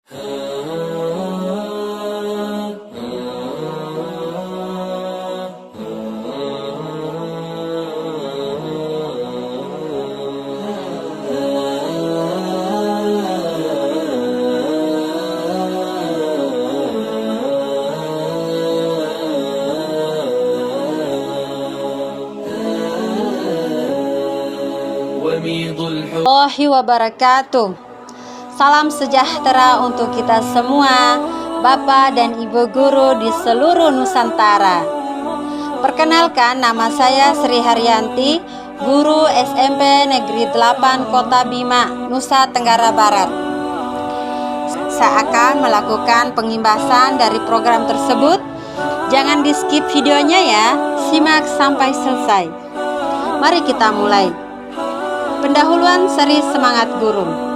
Warahmatullahi wabarakatuh. Salam sejahtera untuk kita semua, Bapak dan Ibu guru di seluruh Nusantara. Perkenalkan, nama saya Sri Haryanti, guru SMP Negeri 8 Kota Bima, Nusa Tenggara Barat. Saya akan melakukan pengimbasan dari program tersebut. Jangan di skip videonya ya, simak sampai selesai. Mari kita mulai. Pendahuluan seri Semangat Guru.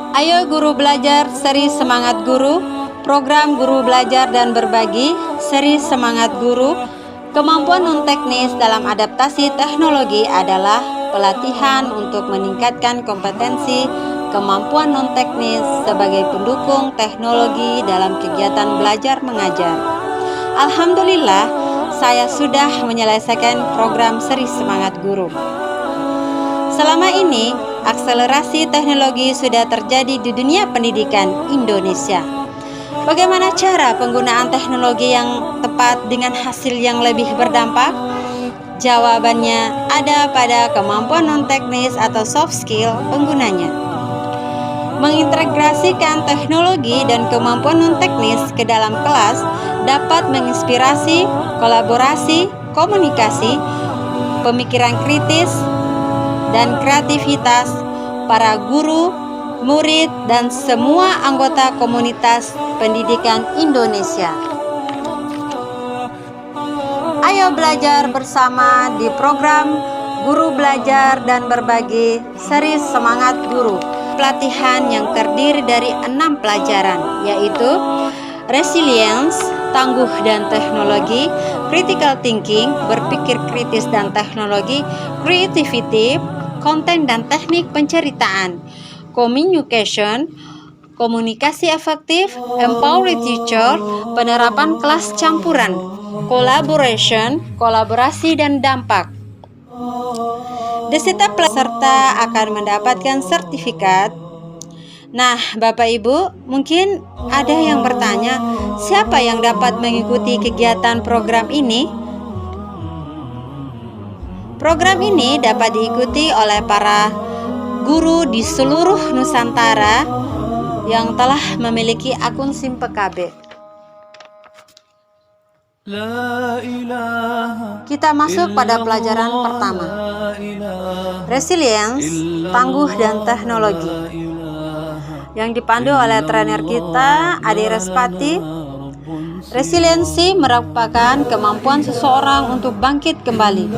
Ayo guru belajar seri Semangat Guru, program guru belajar dan berbagi, seri Semangat Guru. Kemampuan non-teknis dalam adaptasi teknologi adalah pelatihan untuk meningkatkan kompetensi kemampuan non-teknis sebagai pendukung teknologi dalam kegiatan belajar mengajar. Alhamdulillah, saya sudah menyelesaikan program seri Semangat Guru. Selama ini, akselerasi teknologi sudah terjadi di dunia pendidikan Indonesia. Bagaimana cara penggunaan teknologi yang tepat dengan hasil yang lebih berdampak? Jawabannya ada pada kemampuan non-teknis atau soft skill penggunanya. Mengintegrasikan teknologi dan kemampuan non-teknis ke dalam kelas dapat menginspirasi, kolaborasi, komunikasi, pemikiran kritis, dan kreativitas para guru, murid, dan semua anggota komunitas pendidikan Indonesia. Ayo belajar bersama di program Guru Belajar dan Berbagi seri Semangat Guru. Pelatihan yang terdiri dari 6 pelajaran, yaitu resilience, tangguh dan teknologi, critical thinking, berpikir kritis dan teknologi, creativity, konten dan teknik penceritaan, communication, komunikasi efektif, empowered teacher, penerapan kelas campuran, collaboration, kolaborasi dan dampak. Setiap peserta akan mendapatkan sertifikat. Nah, Bapak Ibu, mungkin ada yang bertanya, siapa yang dapat mengikuti kegiatan program ini? Program ini dapat diikuti oleh para guru di seluruh Nusantara yang telah memiliki akun SIM PKB. Kita masuk pada pelajaran pertama. Resilience, tangguh dan teknologi. Yang dipandu oleh trainer kita, Adi Respati. Resiliensi merupakan kemampuan seseorang untuk bangkit kembali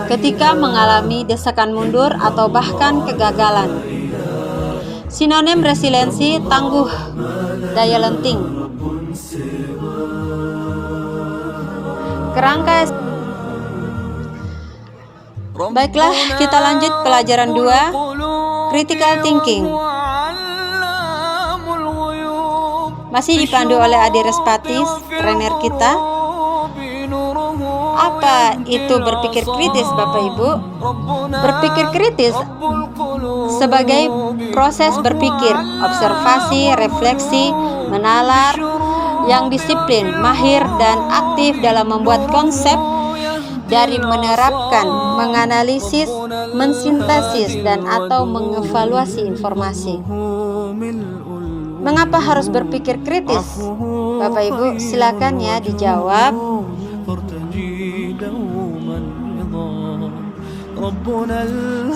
ketika mengalami desakan mundur atau bahkan kegagalan. Sinonim resiliensi, tangguh, daya lenting. Kerangka. Baiklah, kita lanjut pelajaran 2, critical thinking. Masih dipandu oleh Adi Respati, trainer kita. Apa itu berpikir kritis, Bapak Ibu? Berpikir kritis sebagai proses berpikir, observasi, refleksi, menalar, yang disiplin, mahir, dan aktif dalam membuat konsep, dari menerapkan, menganalisis, mensintesis, dan atau mengevaluasi informasi. Mengapa harus berpikir kritis? Bapak Ibu, silakan ya dijawab.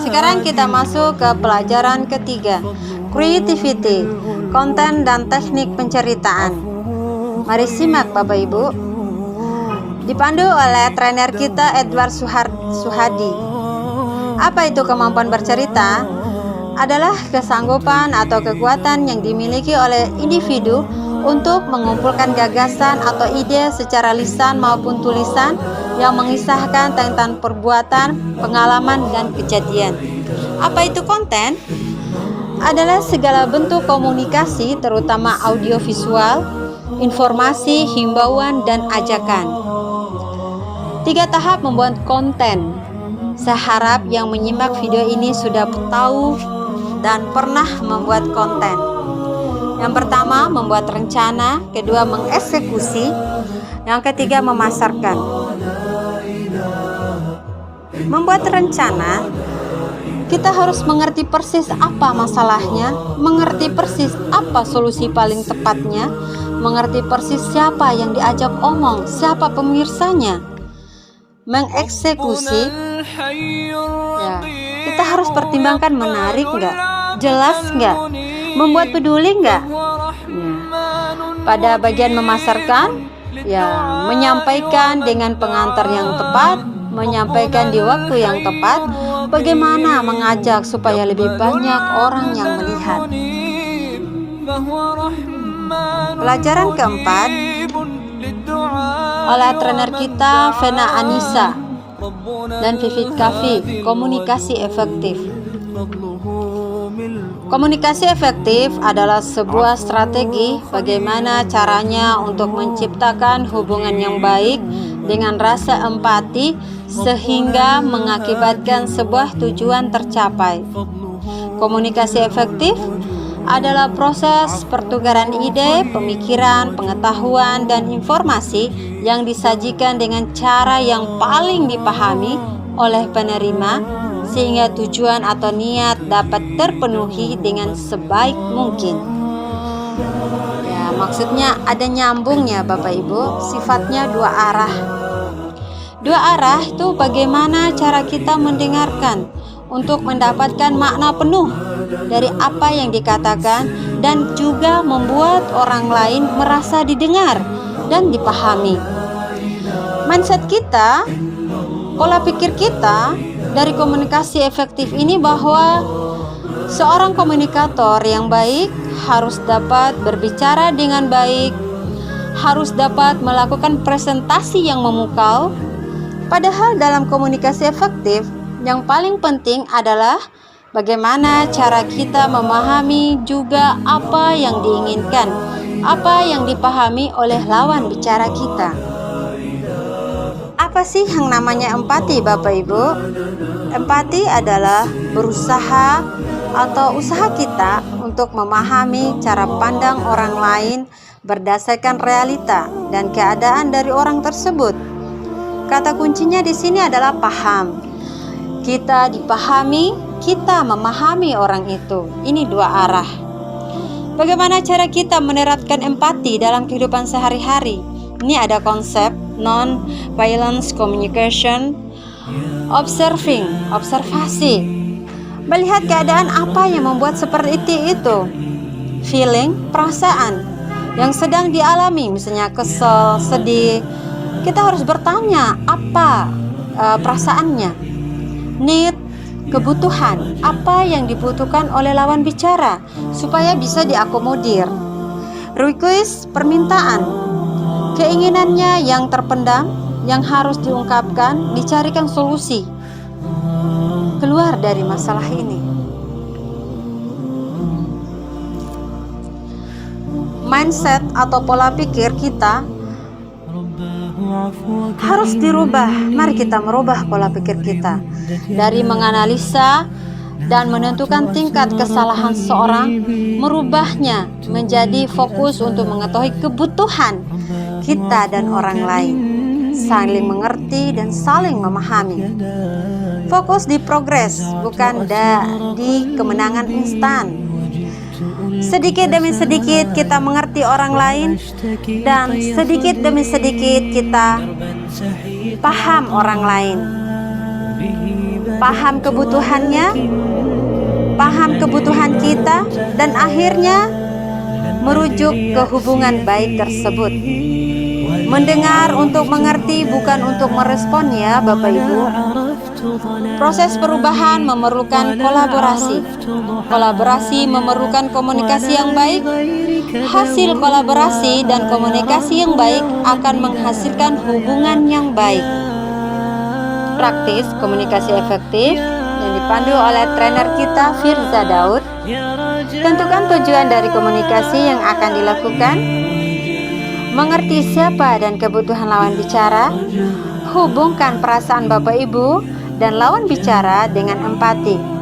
Sekarang kita masuk ke pelajaran ketiga, creativity, konten dan teknik penceritaan. Mari simak Bapak Ibu. Dipandu oleh trainer kita Edward Suhadi. Apa itu kemampuan bercerita? Adalah kesanggupan atau kekuatan yang dimiliki oleh individu untuk mengumpulkan gagasan atau ide secara lisan maupun tulisan yang mengisahkan tentang perbuatan, pengalaman, dan kejadian. Apa itu konten? adalah segala bentuk komunikasi, terutama audiovisual, informasi, himbauan, dan ajakan. 3 tahap membuat konten. Saya harap yang menyimak video ini sudah tahu dan pernah membuat konten. Yang pertama, membuat rencana. Kedua, mengeksekusi. Yang ketiga, memasarkan. Membuat rencana, kita harus mengerti persis apa masalahnya, mengerti persis apa solusi paling tepatnya, mengerti persis siapa yang diajak omong, siapa pemirsanya. Mengeksekusi, ya, kita harus pertimbangkan menarik nggak, jelas nggak, membuat peduli nggak. Ya. Pada bagian memasarkan, ya, menyampaikan dengan pengantar yang tepat, menyampaikan di waktu yang tepat, bagaimana mengajak supaya lebih banyak orang yang melihat. Pelajaran keempat oleh trainer kita Vena Anissa dan Vivit Kavi, komunikasi efektif. Komunikasi efektif adalah sebuah strategi bagaimana caranya untuk menciptakan hubungan yang baik dengan rasa empati sehingga mengakibatkan sebuah tujuan tercapai. Komunikasi efektif adalah proses pertukaran ide, pemikiran, pengetahuan, dan informasi yang disajikan dengan cara yang paling dipahami oleh penerima sehingga tujuan atau niat dapat terpenuhi dengan sebaik mungkin. Ya, maksudnya ada nyambungnya Bapak Ibu, sifatnya 2 arah. 2 arah itu bagaimana cara kita mendengarkan untuk mendapatkan makna penuh dari apa yang dikatakan dan juga membuat orang lain merasa didengar dan dipahami. Mindset kita, pola pikir kita dari komunikasi efektif ini bahwa seorang komunikator yang baik harus dapat berbicara dengan baik, harus dapat melakukan presentasi yang memukau. Padahal dalam komunikasi efektif, yang paling penting adalah bagaimana cara kita memahami juga apa yang diinginkan, apa yang dipahami oleh lawan bicara kita. Apa sih yang namanya empati, Bapak Ibu? Empati adalah berusaha atau usaha kita untuk memahami cara pandang orang lain berdasarkan realita dan keadaan dari orang tersebut. Kata kuncinya di sini adalah paham. Kita dipahami, kita memahami orang itu. Ini 2 arah. Bagaimana cara kita menerapkan empati dalam kehidupan sehari-hari? Ini ada konsep non-violence communication, observasi, melihat keadaan apa yang membuat seperti itu, feeling, perasaan yang sedang dialami, misalnya kesel, sedih. Kita harus bertanya apa perasaannya, need, kebutuhan, apa yang dibutuhkan oleh lawan bicara supaya bisa diakomodir, request, permintaan, keinginannya yang terpendam, yang harus diungkapkan, dicarikan solusi keluar dari masalah ini. Mindset atau pola pikir kita harus dirubah. Mari kita merubah pola pikir kita dari menganalisa dan menentukan tingkat kesalahan seseorang, merubahnya menjadi fokus untuk mengetahui kebutuhan kita dan orang lain, saling mengerti dan saling memahami. Fokus di progres, bukan di kemenangan instan. Sedikit demi sedikit kita mengerti orang lain, dan sedikit demi sedikit kita paham orang lain, paham kebutuhannya, paham kebutuhan kita, dan akhirnya merujuk ke hubungan baik tersebut. Mendengar untuk mengerti, bukan untuk merespon, ya Bapak Ibu. Proses perubahan memerlukan kolaborasi. Kolaborasi memerlukan komunikasi yang baik. Hasil kolaborasi dan komunikasi yang baik akan menghasilkan hubungan yang baik. Praktis komunikasi efektif yang dipandu oleh trainer kita Firza Daud Tentukan tujuan dari komunikasi yang akan dilakukan. Mengerti siapa dan kebutuhan lawan bicara. Hubungkan perasaan Bapak Ibu dan lawan bicara dengan empati.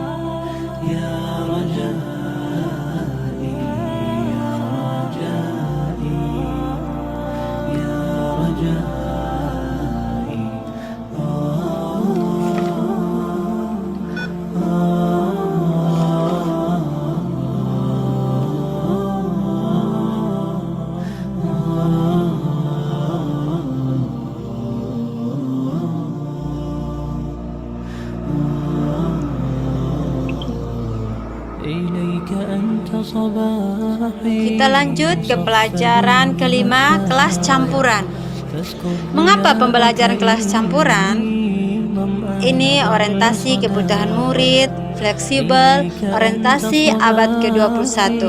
Kita lanjut ke pelajaran kelima, kelas campuran. Mengapa pembelajaran kelas campuran? Ini orientasi kebutuhan murid, fleksibel, orientasi abad ke-21.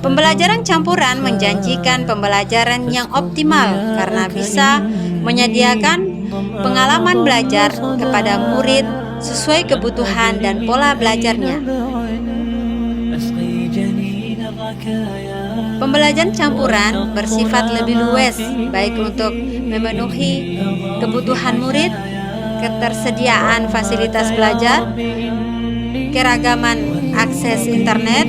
Pembelajaran campuran menjanjikan pembelajaran yang optimal karena bisa menyediakan pengalaman belajar kepada murid sesuai kebutuhan dan pola belajarnya. Pembelajaran campuran bersifat lebih luas, baik untuk memenuhi kebutuhan murid, ketersediaan fasilitas belajar, keragaman akses internet,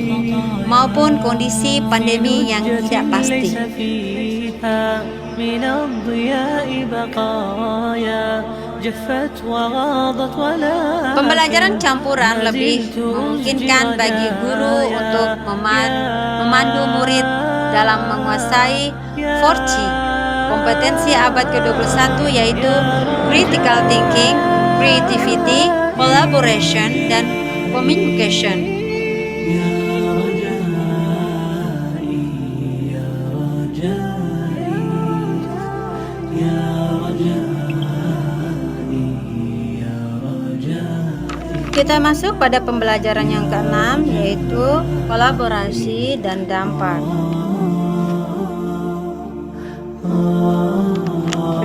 maupun kondisi pandemi yang tidak pasti. Pembelajaran campuran lebih memungkinkan bagi guru untuk memandu murid dalam menguasai 4C, kompetensi abad ke-21 yaitu critical thinking, creativity, collaboration, dan communication. Kita masuk pada pembelajaran yang keenam, yaitu kolaborasi dan dampak.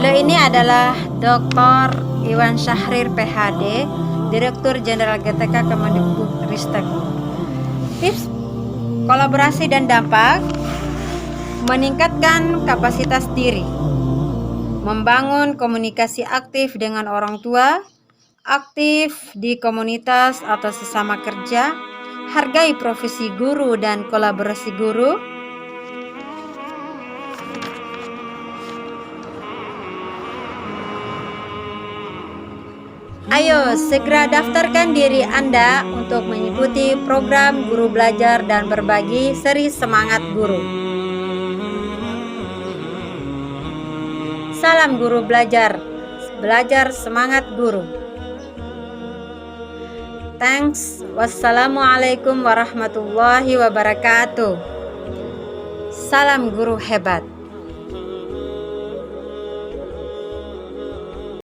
Beliau ini adalah Dr. Iwan Syahrir PhD, Direktur Jenderal GTK Kemendikbudristek. Tips kolaborasi dan dampak: meningkatkan kapasitas diri, membangun komunikasi aktif dengan orang tua, aktif di komunitas atau sesama kerja, hargai profesi guru dan kolaborasi guru. Ayo segera daftarkan diri Anda untuk mengikuti program Guru Belajar dan Berbagi seri Semangat Guru. Salam Guru Belajar, belajar semangat guru. Thanks. Wassalamualaikum warahmatullahi wabarakatuh. Salam guru hebat.